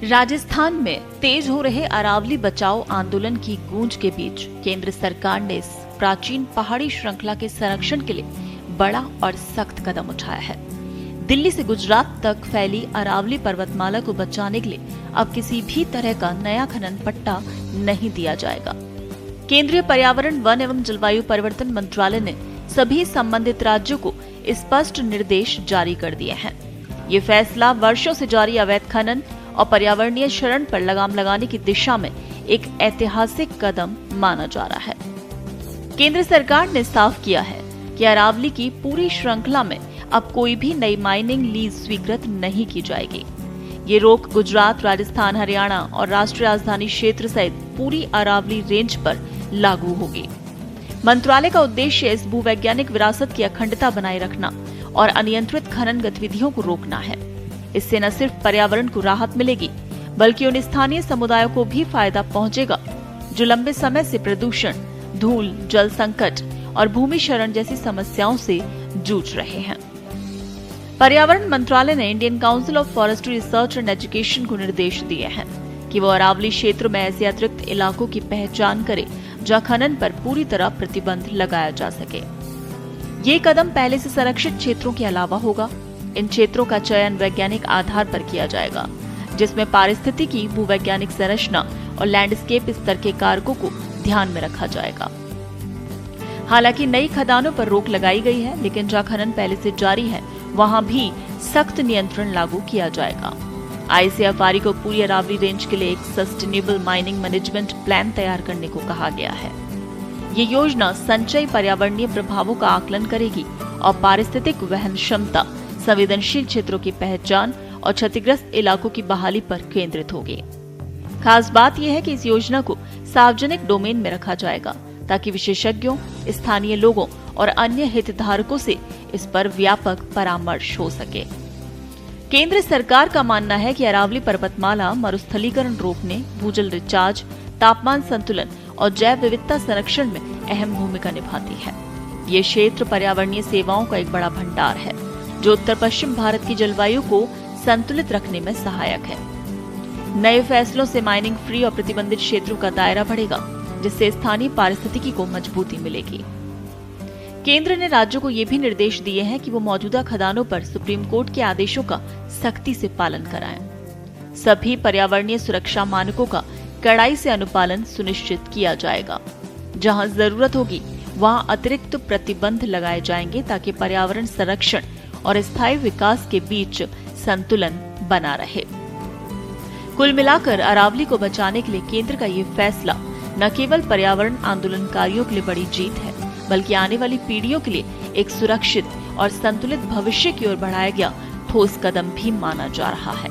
राजस्थान में तेज हो रहे अरावली बचाओ आंदोलन की गूंज के बीच केंद्र सरकार ने इस प्राचीन पहाड़ी श्रृंखला के संरक्षण के लिए बड़ा और सख्त कदम उठाया है। दिल्ली से गुजरात तक फैली अरावली पर्वतमाला को बचाने के लिए अब किसी भी तरह का नया खनन पट्टा नहीं दिया जाएगा। केंद्रीय पर्यावरण, वन एवं जलवायु परिवर्तन मंत्रालय ने सभी संबंधित राज्यों को स्पष्ट निर्देश जारी कर दिए हैं। ये फैसला वर्षों से जारी अवैध खनन और पर्यावरणीय शरण पर लगाम लगाने की दिशा में एक ऐतिहासिक कदम माना जा रहा है। केंद्र सरकार ने साफ किया है कि अरावली की पूरी श्रृंखला में अब कोई भी नई माइनिंग लीज स्वीकृत नहीं की जाएगी। ये रोक गुजरात, राजस्थान, हरियाणा और राष्ट्रीय राजधानी क्षेत्र सहित पूरी अरावली रेंज पर लागू होगी। मंत्रालय का उद्देश्य इस भूवैज्ञानिक विरासत की अखंडता बनाए रखना और अनियंत्रित खनन गतिविधियों को रोकना है। इससे न सिर्फ पर्यावरण को राहत मिलेगी, बल्कि उन स्थानीय समुदायों को भी फायदा पहुंचेगा जो लंबे समय से प्रदूषण, धूल, जल संकट और भूमि क्षरण जैसी समस्याओं से जूझ रहे हैं। पर्यावरण मंत्रालय ने Indian council of forestry research and education को निर्देश दिए हैं कि वो अरावली क्षेत्र में ऐसे अतिरिक्त इलाकों की पहचान करे जहां खनन पर पूरी तरह प्रतिबंध लगाया जा सके। ये कदम पहले से संरक्षित क्षेत्रों के अलावा होगा। इन क्षेत्रों का चयन वैज्ञानिक आधार पर किया जाएगा, जिसमें पारिस्थितिकी, भूवैज्ञानिक संरचना और लैंडस्केप स्तर के कारकों को ध्यान में रखा जाएगा। हालांकि नई खदानों पर रोक लगाई गई है, लेकिन जहां खनन पहले से जारी है वहां भी सख्त नियंत्रण लागू किया जाएगा। ICFR को पूरी अरावली रेंज के लिए एक सस्टेनेबल माइनिंग मैनेजमेंट प्लान तैयार करने को कहा गया है। ये योजना संचयी पर्यावरणीय प्रभावों का आकलन करेगी और पारिस्थितिक वहन क्षमता, संवेदनशील क्षेत्रों की पहचान और क्षतिग्रस्त इलाकों की बहाली पर केंद्रित होगी। खास बात यह है कि इस योजना को सार्वजनिक डोमेन में रखा जाएगा ताकि विशेषज्ञों, स्थानीय लोगों और अन्य हितधारकों से इस पर व्यापक परामर्श हो सके। केंद्र सरकार का मानना है कि अरावली पर्वतमाला मरुस्थलीकरण रोकने, भूजल रिचार्ज, तापमान संतुलन और जैव विविधता संरक्षण में अहम भूमिका निभाती है। ये क्षेत्र पर्यावरणीय सेवाओं का एक बड़ा भंडार है जो उत्तर पश्चिम भारत की जलवायु को संतुलित रखने में सहायक है। नए फैसलों से माइनिंग फ्री और प्रतिबंधित क्षेत्रों का दायरा बढ़ेगा, जिससे स्थानीय पारिस्थितिकी को मजबूती मिलेगी। केंद्र ने राज्यों को ये भी निर्देश दिए हैं कि वो मौजूदा खदानों पर सुप्रीम कोर्ट के आदेशों का सख्ती से पालन कराएं। सभी पर्यावरणीय सुरक्षा मानकों का कड़ाई से अनुपालन सुनिश्चित किया जाएगा। जहां जरूरत होगी वहां अतिरिक्त प्रतिबंध लगाए जाएंगे ताकि पर्यावरण संरक्षण और स्थायी विकास के बीच संतुलन बना रहे। कुल मिलाकर अरावली को बचाने के लिए केंद्र का ये फैसला न केवल पर्यावरण आंदोलनकारियों के लिए बड़ी जीत है, बल्कि आने वाली पीढ़ियों के लिए एक सुरक्षित और संतुलित भविष्य की ओर बढ़ाया गया ठोस कदम भी माना जा रहा है।